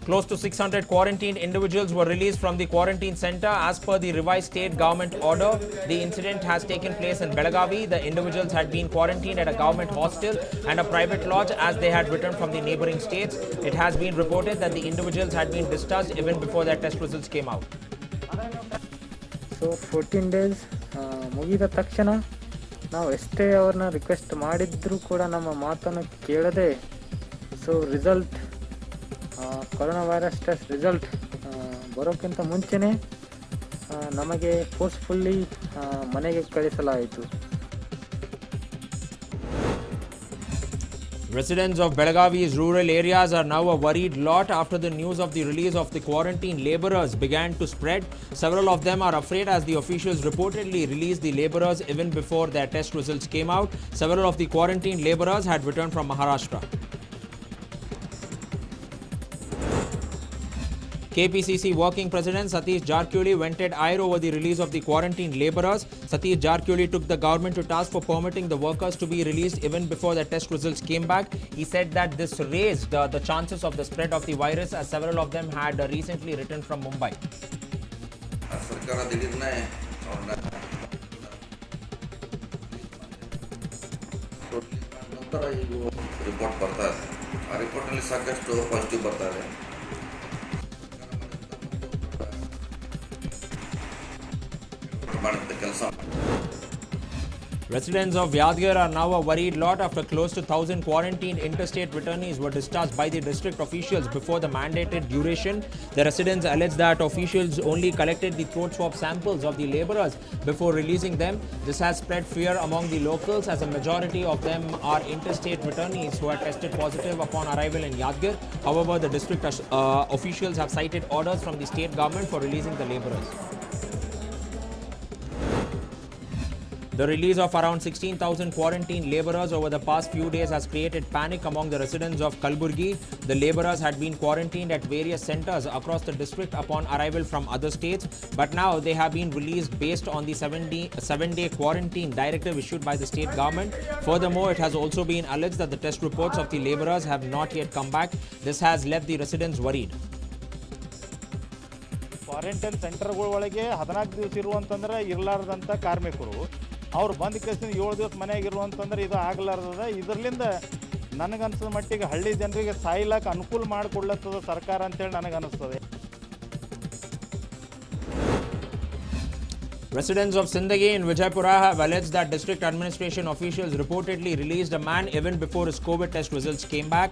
Close to 600 quarantined individuals were released from the quarantine center as per the revised state government order. The incident has taken place in Belagavi. The individuals had been quarantined at a government hostel and a private lodge as they had returned from the neighboring states. It has been reported that the individuals had been discharged even before their test results came out. So 14 days ಮುಗಿದ ತಕ್ಷಣ ನಾವು ಎಷ್ಟೇ ಅವ್ರನ್ನ request ಮಾಡಿದ್ರೂ ಕೂಡ ನಮ್ಮ ಮಾತನ್ನು ಕೇಳದೆ so result corona virus test result ಬರೋಕ್ಕಿಂತ ಮುಂಚೆನೇ ನಮಗೆ ಫೋರ್ಸ್ಫುಲ್ಲಿ ಮನೆಗೆ ಕಳಿಸಲಾಯಿತು. Residents of Belagavi's rural areas are now a worried lot after the news of the release of the quarantine laborers began to spread. Several of them are afraid as the officials reportedly released the laborers even before their test results came out. Several of the quarantine laborers had returned from Maharashtra. KPCC working president Satish Jarkioli vented ire over the release of the quarantined laborers. Satish Jarkioli took the government to task for permitting the workers to be released even before the test results came back. He said that this raised the chances of the spread of the virus as several of them had recently returned from Mumbai. Report ಬರ್ತಾ ಇದೆ. ಆ ರಿಪೋರ್ಟ್ನಲ್ಲಿ ಸಾಕಷ್ಟು positive ಬರ್ತಾ ಇದೆ. Residents of Yadgir are now a worried lot after close to 1,000 quarantined interstate returnees were discharged by the district officials before the mandated duration. The residents allege that officials only collected the throat swab samples of the laborers before releasing them. This has spread fear among the locals as a majority of them are interstate returnees who are tested positive upon arrival in Yadgir. However, the district officials have cited orders from the state government for releasing the laborers. The release of around 16,000 quarantined laborers over the past few days has created panic among the residents of Kalburgi. The laborers had been quarantined at various centers across the district upon arrival from other states, but now they have been released based on the 7-day quarantine directive issued by the state government. Furthermore, it has also been alleged that the test reports of the laborers have not yet come back. This has left the residents worried. Quarantine ಸೆಂಟರ್ಗಳ ಒಳಗೆ 14 ದಿವಸ ಇರುವಂತಂದ್ರೆ ಇರಲಾರದಂಥ ಕಾರ್ಮಿಕರು ಅವ್ರು ಬಂದ ಕೇಸಿಂದ 7 ದಿವಸ ಮನೆಯಾಗಿರುವಂತಂದ್ರೆ ಇದು ಆಗಲಾರ್ದದ. ಇದರಿಂದ ನನಗನ್ಸಿದ ಮಟ್ಟಿಗೆ ಹಳ್ಳಿ ಜನರಿಗೆ ಸಾಯ್ಲಕ್ಕೆ ಅನುಕೂಲ ಮಾಡಿಕೊಡ್ಲತ್ತದ ಸರ್ಕಾರ ಅಂತೇಳಿ ನನಗನ್ನಿಸ್ತದೆ. Residents of Sindagi in Vijaypura have alleged that district administration officials reportedly released a man even before his COVID test results came back.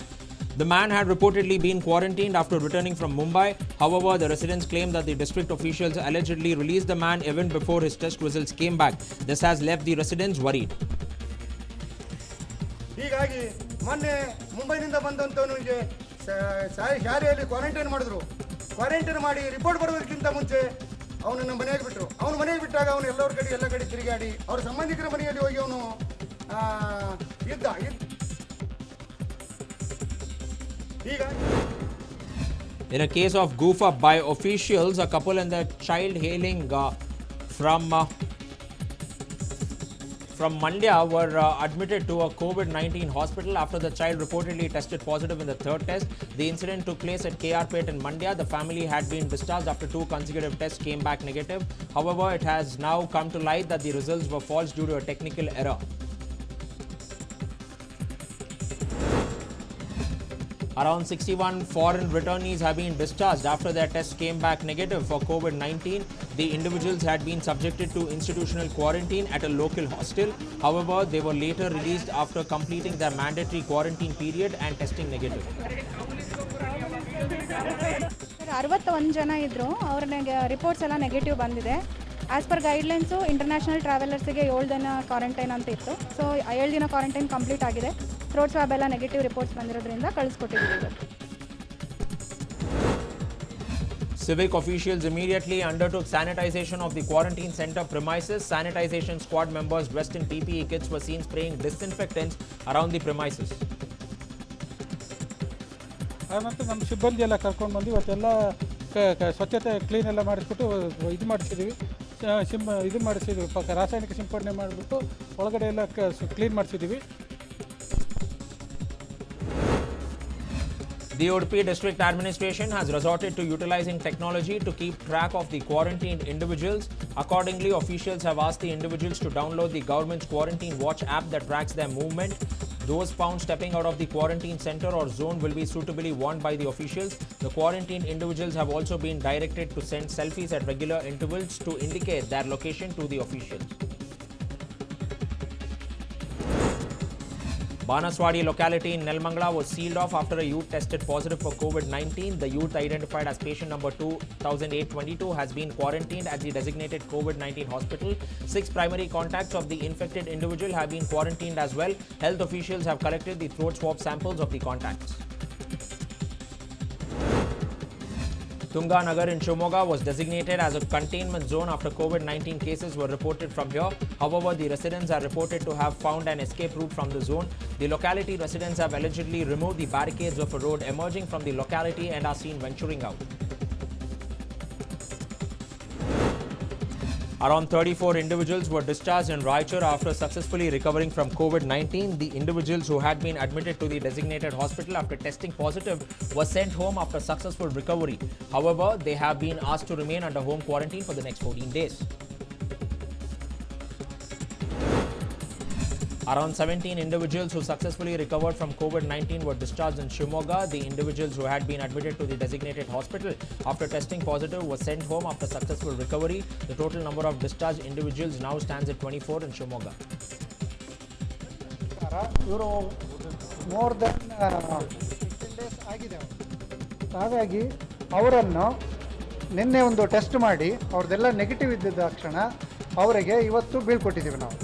The man had reportedly been quarantined after returning from Mumbai. However, the residents claim that the district officials allegedly released the man even before his test results came back. This has left the residents worried. ಹೀಗಾಗಿ ಮೊನ್ನೆ ಮುಂಬೈನಿಂದ ಬಂದಂಥವನಿಗೆ ಶಾಲೆಯಲ್ಲಿ quarantine ಮಾಡಿದ್ರು. Quarantine ಮಾಡಿ report ಬರೋದಕ್ಕಿಂತ ಮುಂಚೆ ಅವನನ್ನು ಮನೆಗೆ ಬಿಟ್ಟರು. ಅವನು ಮನೆಗೆ ಬಿಟ್ಟಾಗ ಅವನು ಎಲ್ಲ ಕಡೆ ತಿರುಗಾಡಿ ಅವರ ಸಂಬಂಧಿಕರ ಮನೆಯಲ್ಲಿ ಹೋಗಿ ಅವನು ಇದ್ದ. In a case of goof up by officials, a couple and their child hailing from Mandya were admitted to a COVID-19 hospital after the child reportedly tested positive in the third test. The incident took place at KRPet in Mandya. The family had been discharged after 2 consecutive tests came back negative. However, it has now come to light that the results were false due to a technical error. Around 61 foreign returnees have been discharged after their tests came back negative for COVID-19. The individuals had been subjected to institutional quarantine at a local hostel. However, they were later released after completing their mandatory quarantine period and testing negative. 61 ಜನ ಇದ್ರು. ಅವರ reports ಎಲ್ಲ negative ಬಂದಿದೆ. As per guidelines international ಟ್ರಾವೆಲರ್ಸಿಗೆ 7 ದಿನ quarantine ಅಂತ ಇತ್ತು. So 7 ದಿನ quarantine complete ಆಗಿದೆ. ಥ್ರೋಟ್ ಸ್ವಾಬ್ ಎಲ್ಲ ನೆಗೆಟಿವ್ ರಿಪೋರ್ಟ್ಸ್ ಬಂದಿರೋದ್ರಿಂದ ಕಳಿಸ್ಕೊಟ್ಟಿದ್ದೀವಿ. Civic officials immediately undertook sanitization of the quarantine center premises. Sanitization squad members dressed in PPE kits were seen spraying disinfectants around the premises. ಮತ್ತು ನಮ್ಮ ಸಿಬ್ಬಂದಿ ಎಲ್ಲ ಕರ್ಕೊಂಡು ಬಂದು ಇವತ್ತೆಲ್ಲ ಸ್ವಚ್ಛತೆ ಕ್ಲೀನ್ ಎಲ್ಲ ಮಾಡಿಸ್ಬಿಟ್ಟು ಇದು ಮಾಡಿಸಿದ್ದೀವಿ. ರಾಸಾಯನಿಕ ಸಿಂಪಡಣೆ ಮಾಡಿಬಿಟ್ಟು ಒಳಗಡೆ ಎಲ್ಲ clean ಮಾಡಿಸಿದ್ದೀವಿ. The Udupi District Administration has resorted to utilizing technology to keep track of the quarantined individuals. Accordingly, officials have asked the individuals to download the government's Quarantine Watch app that tracks their movement. Those found stepping out of the quarantine center or zone will be suitably warned by the officials. The quarantined individuals have also been directed to send selfies at regular intervals to indicate their location to the officials. Banaswadi locality in Nelmangala was sealed off after a youth tested positive for COVID-19. The youth, identified as patient number 2822, has been quarantined at the designated COVID-19 hospital. 6 primary contacts of the infected individual have been quarantined as well. Health officials have collected the throat swab samples of the contacts. Tunga Nagar in Shimoga was designated as a containment zone after COVID-19 cases were reported from here. However, the residents are reported to have found an escape route from the zone. The locality residents have allegedly removed the barricades of a road emerging from the locality and are seen venturing out. Around 34 individuals were discharged in Raichur after successfully recovering from COVID-19. The individuals who had been admitted to the designated hospital after testing positive were sent home after successful recovery. However, they have been asked to remain under home quarantine for the next 14 days. Around 17 individuals who successfully recovered from COVID-19 were discharged in Shimoga. The individuals who had been admitted to the designated hospital after testing positive were sent home after successful recovery. The total number of discharged individuals now stands at 24 in Shimoga. ಇವರು more than 15 days ಆಗಿದೆ. ಹಾಗಾಗಿ ಅವರನ್ನು ನಿನ್ನೆ ಒಂದು test ಮಾಡಿ ಅವ್ರದ್ದೆಲ್ಲ negative ಇದ್ದಿದ್ದ ತಕ್ಷಣ ಅವರಿಗೆ ಇವತ್ತು ಬೀಳ್ಕೊಟ್ಟಿದ್ದೀವಿ ನಾವು.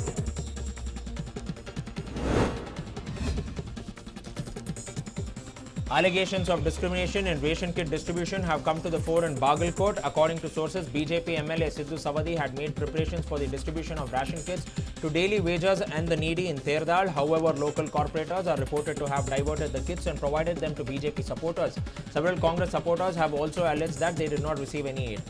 Allegations of discrimination in ration kit distribution have come to the fore in Bagalkot. According to sources, BJP MLA Sidhu Savadi had made preparations for the distribution of ration kits to daily wagers and the needy in Terdal. However, local corporators are reported to have diverted the kits and provided them to BJP supporters. Several Congress supporters have also alleged that they did not receive any aid.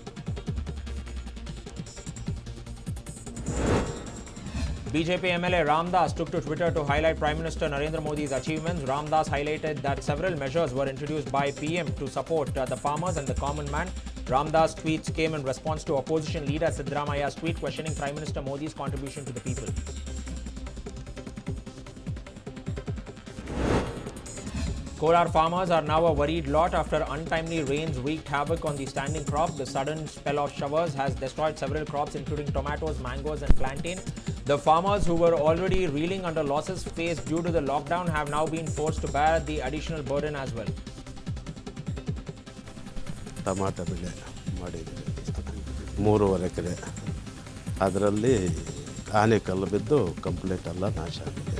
BJP MLA Ramdas took to Twitter to highlight Prime Minister Narendra Modi's achievements. Ramdas highlighted that several measures were introduced by PM to support the farmers and the common man. Ramdas' tweets came in response to opposition leader Siddaramaya's tweet questioning Prime Minister Modi's contribution to the people. Kolar farmers are now a worried lot after untimely rains wreaked havoc on the standing crop. The sudden spell of showers has destroyed several crops including tomatoes, mangoes and plantain. The farmers who were already reeling under losses faced due to the lockdown have now been forced to bear the additional burden as well. Tomato ಬೆಳೆ ಮಾಡಿದ್ವಿ 3.5 ಎಕರೆ. ಅದರಲ್ಲಿ ಆನೆಕಲ್ಲು ಬಿದ್ದು complete ಎಲ್ಲ ನಾಶ ಆಗಿದೆ.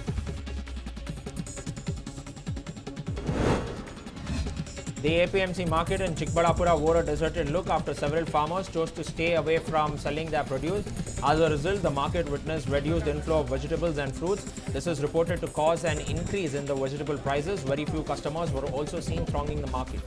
The APMC market in Chikbalapura wore a deserted look after several farmers chose to stay away from selling their produce. As a result, the market witnessed reduced inflow of vegetables and fruits. This is reported to cause an increase in the vegetable prices. Very few customers were also seen thronging the market.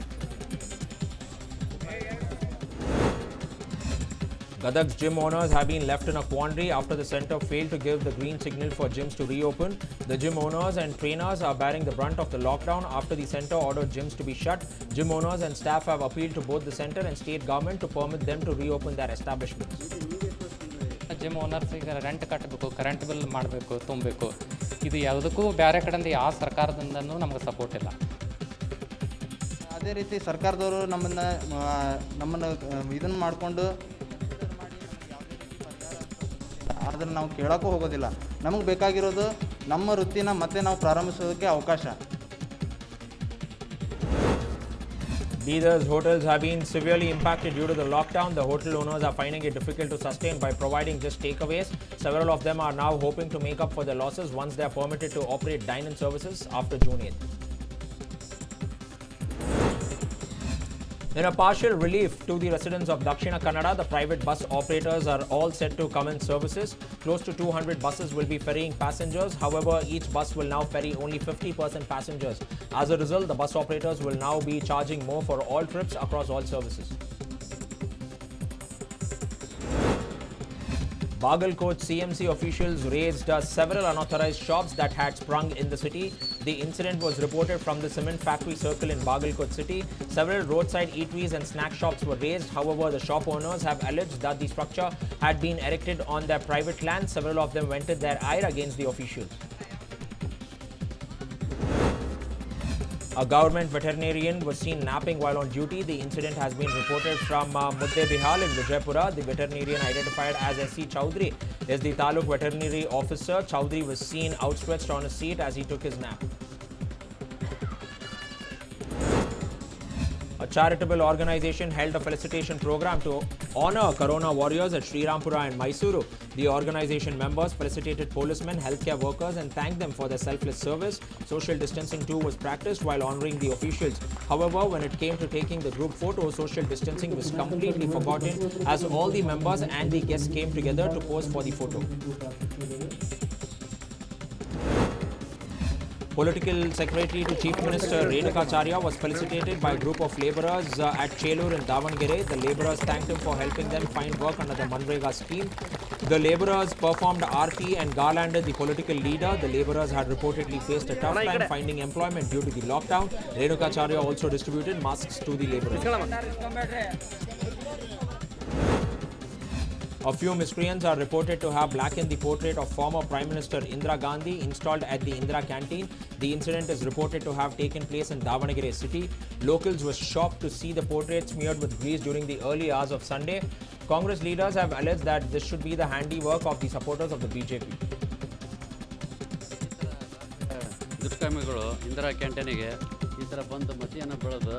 Gadag's gym owners have been left in a quandary after the centre failed to give the green signal for gyms to reopen. The gym owners and trainers are bearing the brunt of the lockdown after the centre ordered gyms to be shut. Gym owners and staff have appealed to both the centre and state government to permit them to reopen their establishments. Gym ಓನರ್ಸಿಗೆ rent ಕಟ್ಟಬೇಕು, current bill ಮಾಡಬೇಕು, ತುಂಬಬೇಕು. ಇದು ಯಾವುದಕ್ಕೂ ಬೇರೆ ಕಡೆಯಿಂದ ಯಾವ ಸರ್ಕಾರದಿಂದನೂ ನಮಗೆ ಸಪೋರ್ಟ್ ಇಲ್ಲ. ಅದೇ ರೀತಿ ಸರ್ಕಾರದವರು ನಮ್ಮನ್ನು ಇದನ್ನು ಮಾಡಿಕೊಂಡು ಅದನ್ನು ನಾವು ಕೇಳೋಕ್ಕೂ ಹೋಗೋದಿಲ್ಲ. ನಮಗೆ ಬೇಕಾಗಿರೋದು ನಮ್ಮ ವೃತ್ತಿನ ಮತ್ತೆ ನಾವು ಪ್ರಾರಂಭಿಸೋದಕ್ಕೆ ಅವಕಾಶ. Bidhar's hotels have been severely impacted due to the lockdown. The hotel owners are finding it difficult to sustain by providing just takeaways. Several of them are now hoping to make up for their losses once they are permitted to operate dine-in services after June 8th. In a partial relief to the residents of Dakshina Kannada, the private bus operators are all set to commence services. Close to 200 buses will be ferrying passengers. However, each bus will now ferry only 50% passengers. As a result, the bus operators will now be charging more for all trips across all services. Bagalkot CMC officials raided several unauthorized shops that had sprung in the city. The incident was reported from the cement factory circle in Bagalkot city. Several roadside eateries and snack shops were razed. However, the shop owners have alleged that the structure had been erected on their private land. Several of them vented their ire against the officials. A government veterinarian was seen napping while on duty. The incident has been reported from Mudde Bihal in Vijaypura. The veterinarian, identified as S.C. Chowdhury, is the Taluk veterinary officer. Chowdhury was seen outstretched on a seat as he took his nap. A charitable organization held a felicitation program to honor Corona warriors at Sri Rampura and Mysuru. The organization members felicitated policemen, healthcare workers and thanked them for their selfless service. Social distancing too was practiced while honoring the officials. However, when it came to taking the group photo, social distancing was completely forgotten as all the members and the guests came together to pose for the photo. Political Secretary to Chief Minister Renukacharya was felicitated by a group of labourers at Chelur in Davangere. The labourers thanked him for helping them find work under the Manrega scheme. The labourers performed aarti and garlanded the political leader. The labourers had reportedly faced a tough time finding employment due to the lockdown. Renukacharya also distributed masks to the labourers. A few miscreants are reported to have blackened the portrait of former Prime Minister Indira Gandhi installed at the Indira Canteen. The incident is reported to have taken place in Davangere city. Locals were shocked to see the portrait smeared with grease during the early hours of Sunday. Congress leaders have alleged that this should be the handiwork of the supporters of the BJP. ದುಷ್ಕರ್ಮಿಗಳು ಇಂದಿರಾ ಕ್ಯಾಂಟೀನಿಗೆ ಈ ಥರ ಬಂದು ಮತಿಯನ್ನು ಬೆಳೆದು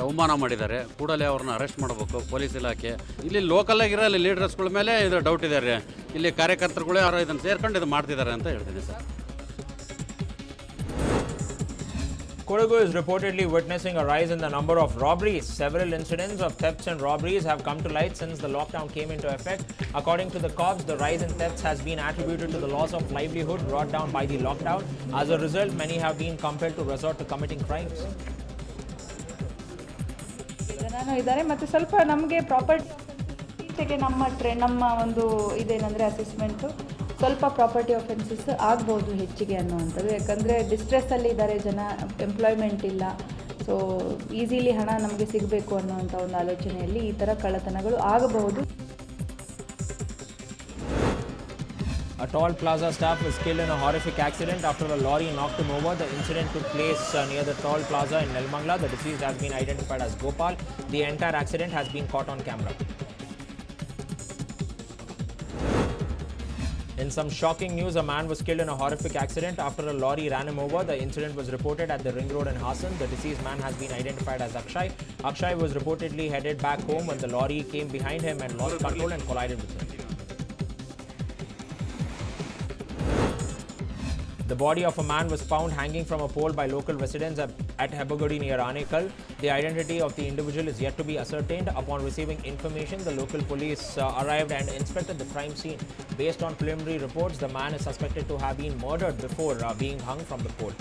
ಅವಮಾನ ಮಾಡಿದ್ದಾರೆ. ಕೂಡಲೇ ಅವ್ರನ್ನ arrest ಮಾಡಬೇಕು ಪೊಲೀಸ್ ಇಲಾಖೆ. ಇಲ್ಲಿ ಲೋಕಲಾಗಿರೋ ಲೀಡರ್ಸ್ಗಳ ಮೇಲೆ ಇದು ಡೌಟ್ ಇದೆ ರೀ. ಇಲ್ಲಿ ಕಾರ್ಯಕರ್ತರುಗಳು ಯಾರೋ ಇದನ್ನು ಸೇರ್ಕೊಂಡು ಇದು ಮಾಡ್ತಿದ್ದಾರೆ ಅಂತ ಹೇಳ್ತೀನಿ sir. Kodagu is reportedly witnessing a rise in the number of robberies. Several incidents of thefts and robberies have come to light since the lockdown came into effect. According to the cops, the rise in thefts has been attributed to the loss of livelihood brought down by the lockdown. As a result, many have been compelled to resort to committing crimes. ಇದ್ದಾರೆ ಮತ್ತು ಸ್ವಲ್ಪ ನಮಗೆ ಪ್ರಾಪರ್ಟಿಗೆ ನಮ್ಮ ಒಂದು ಇದೇನೆಂದರೆ assessment ಸ್ವಲ್ಪ property ಆಫೆನ್ಸಸ್ ಆಗ್ಬೋದು ಹೆಚ್ಚಿಗೆ ಅನ್ನುವಂಥದ್ದು. ಯಾಕಂದರೆ ಡಿಸ್ಟ್ರೆಸ್ಸಲ್ಲಿ ಇದ್ದಾರೆ ಜನ, ಎಂಪ್ಲಾಯ್ಮೆಂಟ್ ಇಲ್ಲ, ಸೊ ಈಸಿಲಿ ಹಣ ನಮಗೆ ಸಿಗಬೇಕು ಅನ್ನುವಂಥ ಒಂದು ಆಲೋಚನೆಯಲ್ಲಿ ಈ ಥರ ಕಳ್ಳತನಗಳು ಆಗಬಹುದು. A toll plaza staff was killed in a horrific accident after a lorry knocked him over. The incident took place near the toll plaza in Nelmangla. The deceased has been identified as Gopal. The entire accident has been caught on camera. In some shocking news, a man was killed in a horrific accident after a lorry ran him over. The incident was reported at the ring road in Hassan. The deceased man has been identified as Akshay. Akshay was reportedly headed back home when the lorry came behind him and lost control and collided with him. The body of a man was found hanging from a pole by local residents at Hebagudi near Anekal. The identity of the individual is yet to be ascertained. Upon receiving information, the local police arrived and inspected the crime scene. Based on preliminary reports, the man is suspected to have been murdered before being hung from the pole.